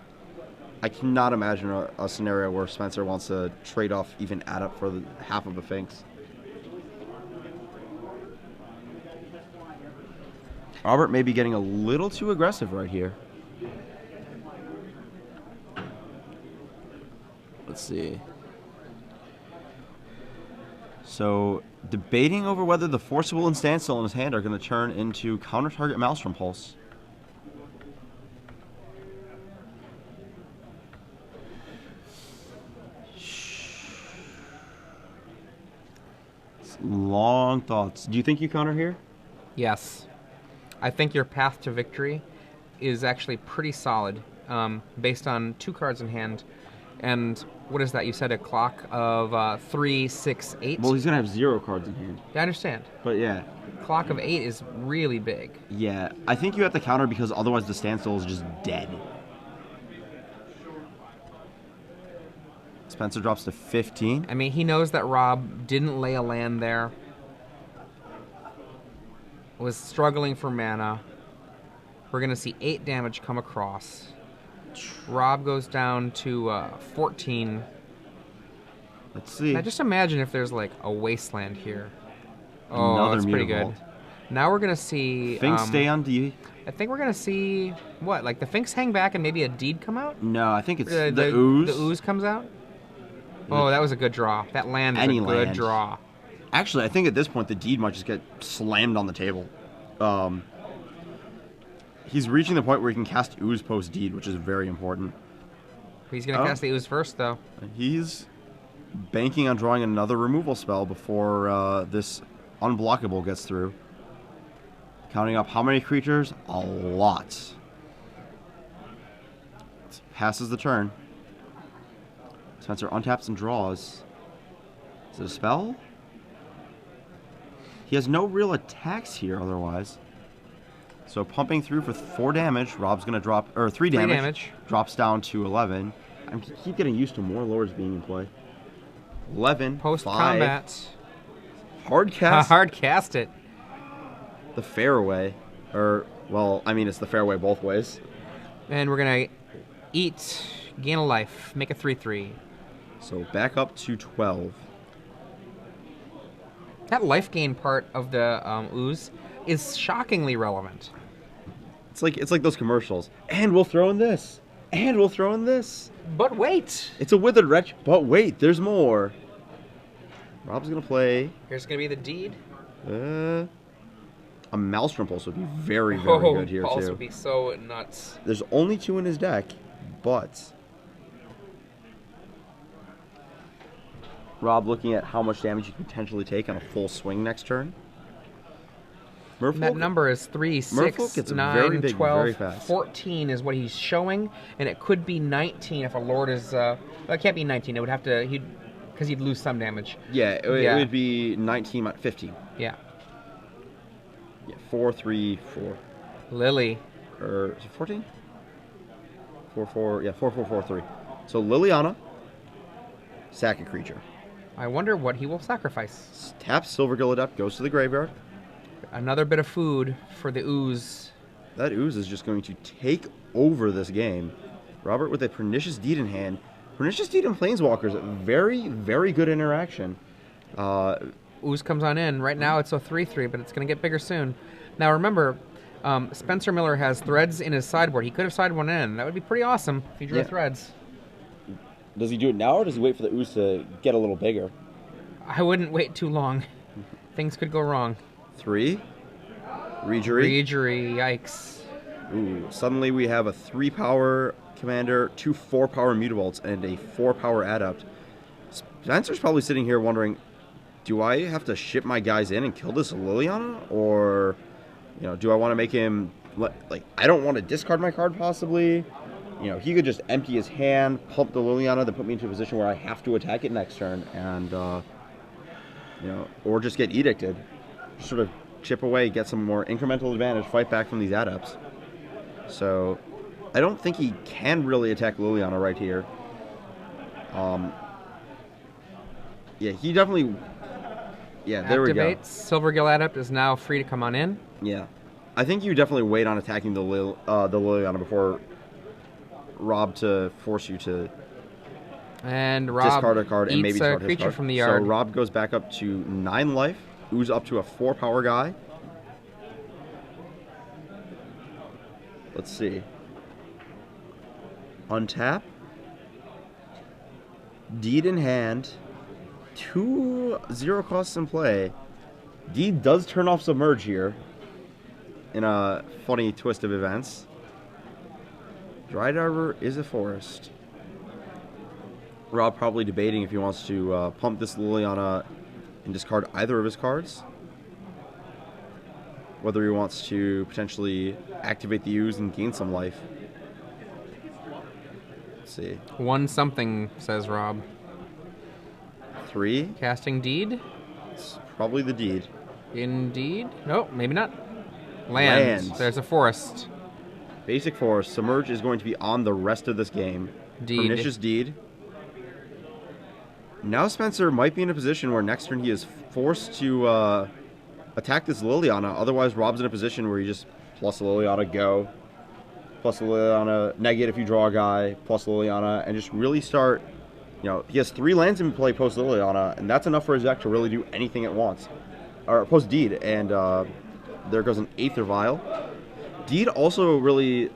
I cannot imagine a scenario where Spencer wants to trade off even Adept for half of a Sphinx. Robert may be getting a little too aggressive right here. Let's see. So, debating over whether the Forcible and Standstill in his hand are going to turn into counter-target Maelstrom Pulse. Long thoughts. Do you think you counter here? Yes. I think your path to victory is actually pretty solid, based on 2 cards in hand. And what is that? You said a clock of 3, 6, 8? Well, he's going to have 0 cards in hand. Yeah, I understand. But yeah. Clock of 8 is really big. Yeah, I think you have to counter because otherwise the standstill is just dead. Spencer drops to 15. I mean, he knows that Rob didn't lay a land there. Was struggling for mana. We're going to see 8 damage come across. Rob goes down to 14. Let's see. Now just imagine if there's like a wasteland here. Oh, Another that's pretty good. Mutavault. Now we're going to see... Sphinx stay on D. I think we're going to see... What? Like the Sphinx hang back and maybe a deed come out? No, I think it's the ooze. The ooze comes out? Oh, that was a good draw. That land is a good draw. Actually, I think at this point the deed might just get slammed on the table. He's reaching the point where he can cast ooze post deed, which is very important. He's going to cast the ooze first, though. He's banking on drawing another removal spell before this unblockable gets through. Counting up how many creatures? A lot. Passes the turn. Spencer untaps and draws. Is it a spell? He has no real attacks here otherwise. So pumping through for 4 damage. Rob's going to drop, or 3 damage. Drops down to 11. I keep getting used to more lures being in play. 11. Post-combat. Hard cast. Hard cast it. The fairway. Or, well, I mean, it's the fairway both ways. And we're going to eat, gain a life, make a 3/3. So back up to 12. That life gain part of the ooze is shockingly relevant. It's like those commercials. And we'll throw in this. And we'll throw in this. But wait. It's a withered wretch. But wait, there's more. Rob's going to play... Here's going to be the deed. A Maelstrom Pulse would be very, very good here, Pulse too. would be so nuts. There's only 2 in his deck, but... Rob looking at how much damage you can potentially take on a full swing next turn. That number is 3, 6, 9, 12, 14 is what he's showing, and it could be 19 if a Lord is... well, it can't be 19. It would have to... Because he'd lose some damage. Yeah, it would be 19 at 15. Yeah. Yeah, 4, 3, 4. Lily. Or is it 14? 4, 4. Yeah, 4, 4, 4, 3. So Liliana. sack a creature. I wonder what he will sacrifice. Taps Silvergill Adept, goes to the graveyard. Another bit of food for the ooze. That ooze is just going to take over this game. Robert with a Pernicious Deed in hand. Pernicious Deed and Planeswalkers, very, very good interaction. Ooze comes on in. Right now it's a 3/3, but it's going to get bigger soon. Now remember, Spencer Miller has threads in his sideboard. He could have sided one in. That would be pretty awesome if he drew threads. Does he do it now, or does he wait for the ooze to get a little bigger? I wouldn't wait too long. Things could go wrong. 3. Reejerey. Reejerey, yikes. Ooh, suddenly we have a 3-power commander, 2 4-power mutabolts, and a 4-power adept. Spencer's probably sitting here wondering, do I have to ship my guys in and kill this Liliana? Or, you know, do I want to make him, like, I don't want to discard my card possibly. You know, he could just empty his hand, pump the Liliana, then put me into a position where I have to attack it next turn, and, you know, or just get edicted. Just sort of chip away, get some more incremental advantage, fight back from these adepts. So, I don't think he can really attack Liliana right here. Yeah, he definitely... Yeah, there we go. Silvergill Adept is now free to come on in. Yeah. I think you definitely wait on attacking the Liliana before Rob to force you to and Rob discard a card and maybe eats start a his creature card. from the yard. So Rob goes back up to 9 life, Ooze up to a 4-power guy. Let's see. Untap. Deed in hand. 2 0 costs in play. Deed does turn off Submerge here in a funny twist of events. Dry Arbor is a forest. Rob probably debating if he wants to pump this Liliana and discard either of his cards. Whether he wants to potentially activate the Ooze and gain some life. Let's see. 1 something, says Rob. 3. Casting Deed? It's probably the Deed. Indeed. No, maybe not. Land. Land. There's a forest. Basic forest. Submerge is going to be on the rest of this game. Deed. Pernicious Deed. Now Spencer might be in a position where next turn he is forced to attack this Liliana. Otherwise, Rob's in a position where he just plus Liliana, go. Plus Liliana, negate if you draw a guy. Plus Liliana, and just really start... You know, he has 3 lands in play post Liliana, and that's enough for his deck to really do anything it wants. Or post Deed, and there goes an Aether Vial. Deed also really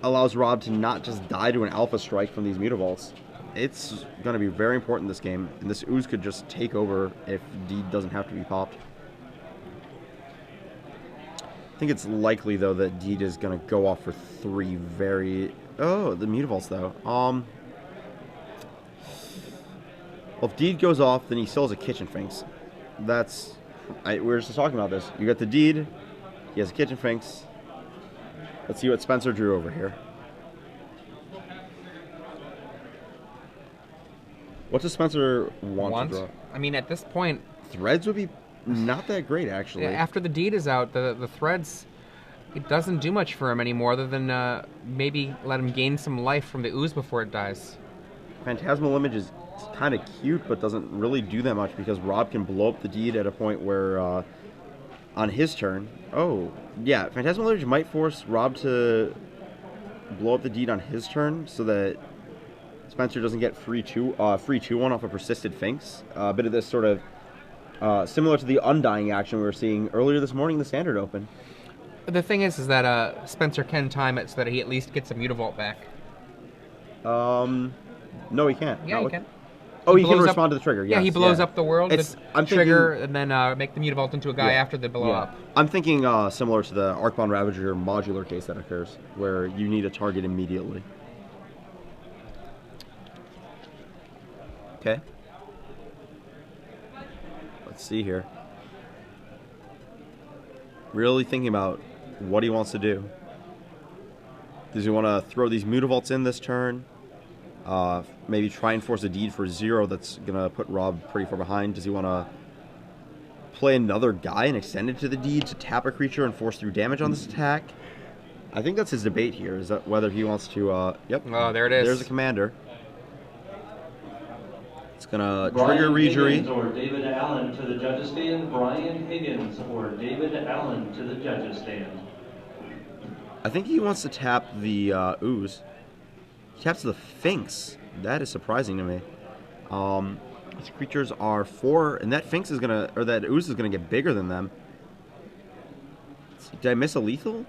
allows Rob to not just die to an Alpha Strike from these Mutabolts. It's going to be very important in this game, and this Ooze could just take over if Deed doesn't have to be popped. I think it's likely, though, that Deed is going to go off for 3 very... Oh, the Mutabolts, though. Well, if Deed goes off, then he still has a Kitchen Finks. That's... we were just talking about this. You got the Deed. He has a Kitchen Finks. Let's see what Spencer drew over here. What does Spencer want to draw? I mean, at this point... Threads would be not that great, actually. After the Deed is out, the Threads... It doesn't do much for him anymore other than maybe let him gain some life from the Ooze before it dies. Phantasmal Image is kind of cute, but doesn't really do that much because Rob can blow up the Deed at a point where, on his turn... Oh, yeah, Phantasmal Image might force Rob to blow up the Deed on his turn so that Spencer doesn't get free 2-1 off a Persisted Finks. A bit of this sort of similar to the Undying action we were seeing earlier this morning in the Standard Open. The thing is that Spencer can time it so that he at least gets a Mutavault back. No, he can't. Yeah, he can. Oh, he can respond to the trigger, yes. Yeah, he blows up the world, I'm trigger, and then make the Mutavault into a guy after the blow up. I'm thinking similar to the Arcbound Ravager modular case that occurs, where you need a target immediately. Okay. Let's see here. Really thinking about what he wants to do. Does he want to throw these Mutavaults in this turn? Maybe try and force a Deed for 0 that's going to put Rob pretty far behind. Does he want to play another guy and extend it to the Deed to tap a creature and force through damage on this attack? I think that's his debate here, is that whether he wants to... Yep. Oh, there it is. There's a commander. It's gonna Brian trigger Higgins Rejury. or David Allen to the judges stand. Brian Higgins or David Allen to the judges stand. I think he wants to tap the ooze. He taps the Finks. That is surprising to me. These creatures are 4, and that Finks is gonna, or that ooze is gonna get bigger than them. Did I miss a lethal?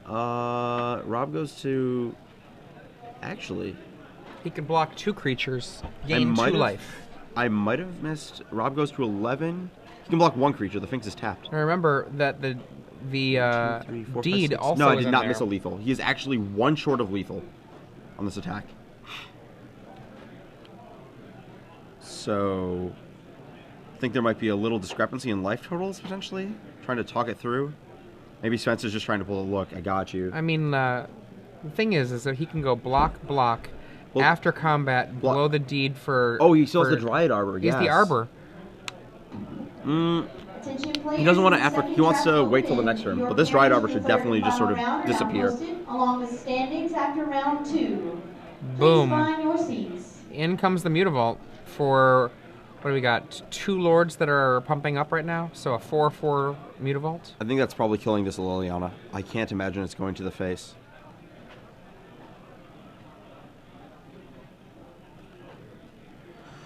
Rob goes to. Actually, He can block 2 creatures, gain 2 life. I might have missed. Rob goes to 11. He can block 1 creature. The Finks is tapped. I remember that the 1, 2, 3, 4, 5, deed 6. also No, I was did in not there. miss a lethal. He is actually 1 short of lethal on this attack. So, I think there might be a little discrepancy in life totals potentially. Trying to talk it through. Maybe Spencer's just trying to pull a look. I got you. I mean, the thing is that he can go block, Well, after combat, block. blow the deed for... Oh, he still has for- the Dryad Arbor. He's the yes. Arbor. He doesn't want to he wants to wait till the next turn, but this Dryad Arbor should definitely just sort of disappear. Along with standings after round 2. Boom. Please find your seats. In comes the Mutavault for... What do we got? 2 lords that are pumping up right now, so a 4/4 Mutavault. I think that's probably killing this Liliana. I can't imagine it's going to the face.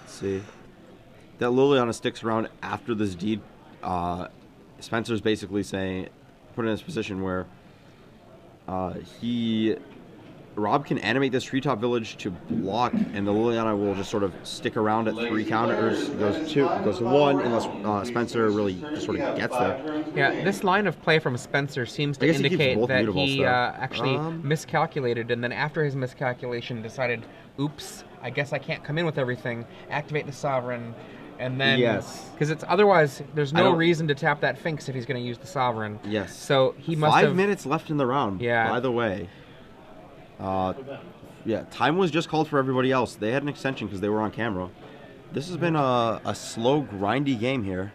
Let's see. That Liliana sticks around after this deed. Spencer's basically saying, put in this position where Rob can animate this treetop village to block, and the Liliana will just sort of stick around at 3 counters. Goes to 1, unless Spencer really just sort of gets there. Yeah, this line of play from Spencer seems I to guess he keeps indicate both that Mutavaults, he though. actually miscalculated, and then after his miscalculation decided, oops, I guess I can't come in with everything, activate the Sovereign, and then... Yes. Because it's otherwise, there's I no don't- reason to tap that Finks if he's going to use the Sovereign. Yes. So he must 5 have... minutes left in the round. Yeah. By the way. Yeah, time was just called for everybody else. They had an extension because they were on camera. This has been a slow, grindy game here.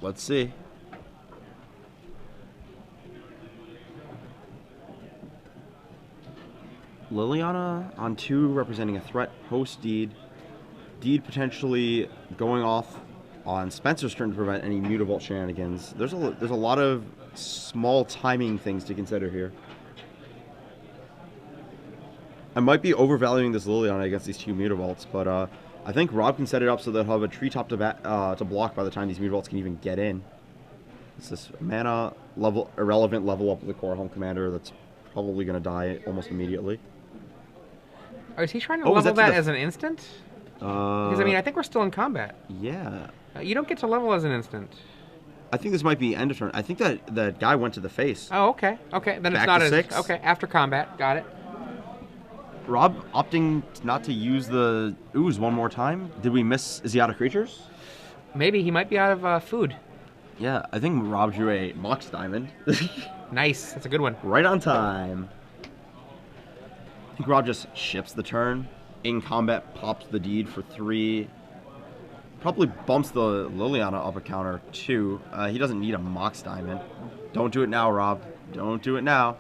Let's see. Liliana on 2, representing a threat post deed. Deed potentially going off on Spencer's turn to prevent any Mutavault shenanigans. There's a lot of small timing things to consider here. I might be overvaluing this Liliana against these 2 Mutavaults, but I think Rob can set it up so they'll have a treetop to block by the time these Mutavaults can even get in. It's this mana level, irrelevant level up of the core home commander that's probably going to die almost immediately. Oh, is he trying to Oh, is level that to that the- as an instant? Because, I mean, I think we're still in combat. Yeah. You don't get to level as an instant. I think this might be end of turn. I think that that guy went to the face. Oh, okay. Okay, then Back it's not to as... 6. Okay, after combat. Got it. Rob opting not to use the ooze one more time. Did we miss? Is he out of creatures? Maybe he might be out of food. Yeah, I think Rob drew a Mox Diamond. Nice. That's a good one. Right on time. I think Rob just ships the turn. In combat, pops the deed for 3. Probably bumps the Liliana up a counter 2. He doesn't need a Mox Diamond. Don't do it now, Rob. Don't do it now.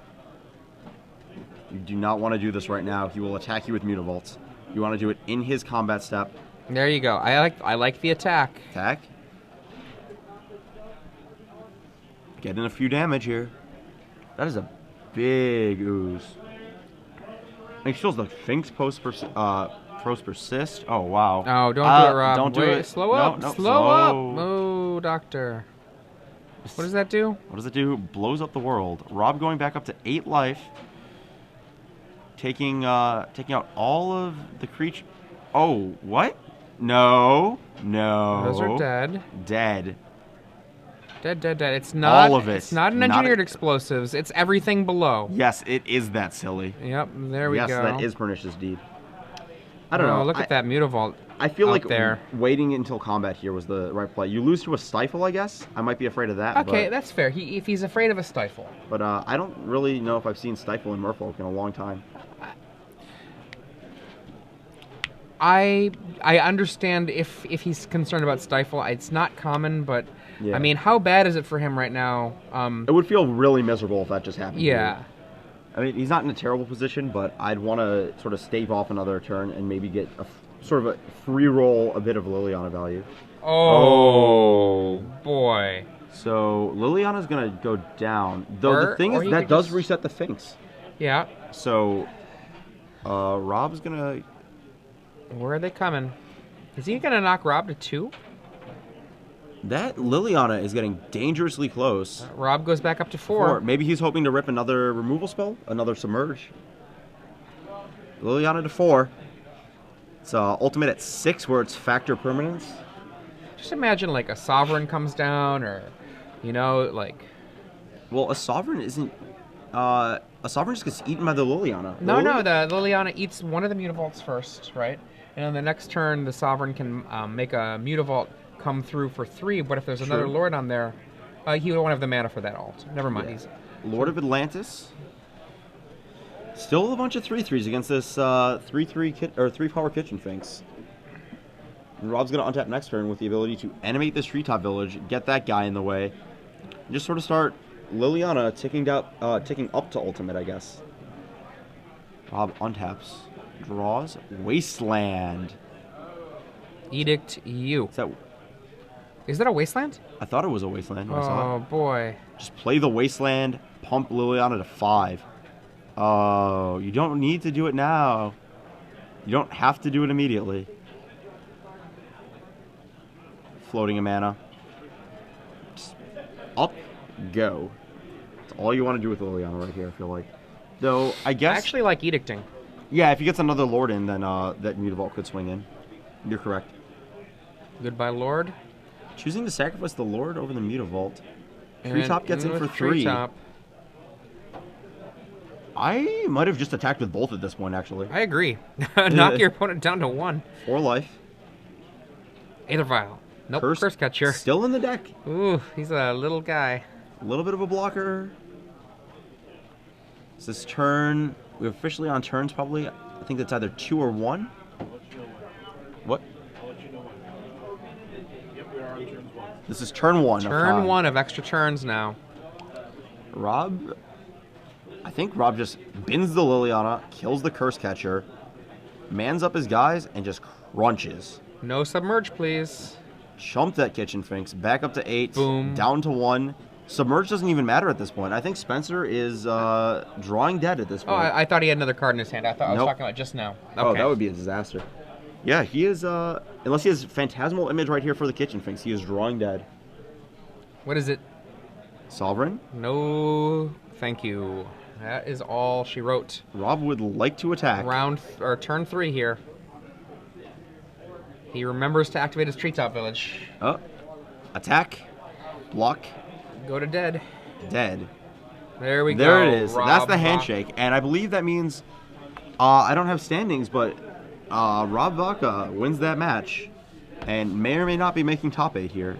You do not want to do this right now. He will attack you with Mutavaults. You want to do it in his combat step. There you go. I like the attack. Attack. Getting a few damage here. That is a big ooze. He shows the Finks post persist. Oh wow. Oh, don't do it, Rob. Don't do Wait, it. Slow up. No, slow up. Oh, doctor. What does that do? What does it do? Blows up the world. Rob going back up to 8 life. Taking out all of the creature. Oh, what? No. No. Those are dead. Dead. Dead. It's not. All of it. It's not an Not engineered a- explosives. It's everything below. Yes, it is that silly. Yep. There we Yes, go. that is Pernicious Deed. I don't Oh, know. look at that Mutavault. I feel out like there. waiting until combat here was the right play. You lose to a Stifle, I guess. I might be afraid of that. Okay, that's fair. If he's afraid of a stifle. But I don't really know if I've seen Stifle in Merfolk in a long time. I understand if he's concerned about stifle. It's not common, but Yeah. I mean, how bad is it for him right now? It would feel really miserable if that just happened. Yeah. I mean, he's not in a terrible position, but I'd want to sort of stave off another turn and maybe get sort of a free roll a bit of Liliana value. Oh, boy. So Liliana's going to go down. Though the thing is, that does reset the Finks. Yeah. So Rob's going to... Where are they coming? Is he going to knock Rob to 2? That Liliana is getting dangerously close. Rob goes back up to 4. Maybe he's hoping to rip another removal spell, another submerge. Liliana to 4. It's ultimate at 6, where it's factor permanence. Just imagine like a Sovereign comes down, or like. Well, a Sovereign isn't. A Sovereign just gets eaten by the Liliana. No, the Liliana eats one of the Mutavaults first, right? And on the next turn, the Sovereign can make a Mutavault come through for 3, but if there's another Lord on there, he won't have the mana for that alt. Never mind. Yeah. Lord of Atlantis. Still a bunch of 3/3s against this 3-power Kitchen Finks. And Rob's going to untap next turn with the ability to animate this treetop village, get that guy in the way, and just sort of start Liliana ticking up to ultimate, I guess. Rob untaps, draws Wasteland. Edict you. Is that a Wasteland? I thought it was a Wasteland when I saw it. Oh, boy. Just play the Wasteland, pump Liliana to 5. Oh, you don't need to do it now. You don't have to do it immediately. Floating a mana. Just up, go. That's all you want to do with Liliana right here, I feel like. Though, I guess... I actually like Edicting. Yeah, if he gets another Lord in, then that Mutavault could swing in. You're correct. Goodbye, Lord. Choosing to sacrifice the Lord over the Mutavault. Treetop gets in for 3. Treetop. I might have just attacked with both at this point, actually. I agree. Knock your opponent down to 1. 4 life. Aether Vial. Nope, Curse Catcher. Still in the deck. Ooh, he's a little guy. A little bit of a blocker. Is this turn... We're officially on turns, probably. I think that's either 2 or 1. What? This is turn 1. Turn 1 of extra turns now. Rob... I think Rob just bins the Liliana, kills the Curse Catcher, mans up his guys, and just crunches. No Submerge, please. Chump that Kitchen Finks, back up to 8, Boom. Down to 1. Submerge doesn't even matter at this point. I think Spencer is drawing dead at this point. Oh, I thought he had another card in his hand. I thought I was talking about just now. Okay. Oh, that would be a disaster. Yeah, he is, unless he has Phantasmal Image right here for the Kitchen Finks, he is drawing dead. What is it? Sovereign? No, thank you. That is all she wrote. Rob would like to attack. Turn 3 here. He remembers to activate his Treetop Village. Oh. Attack. Block. Go to dead. Dead. There we go. There it is. Rob That's the handshake. And I believe that means, I don't have standings, but Rob Vaca wins that match and may or may not be making top 8 here.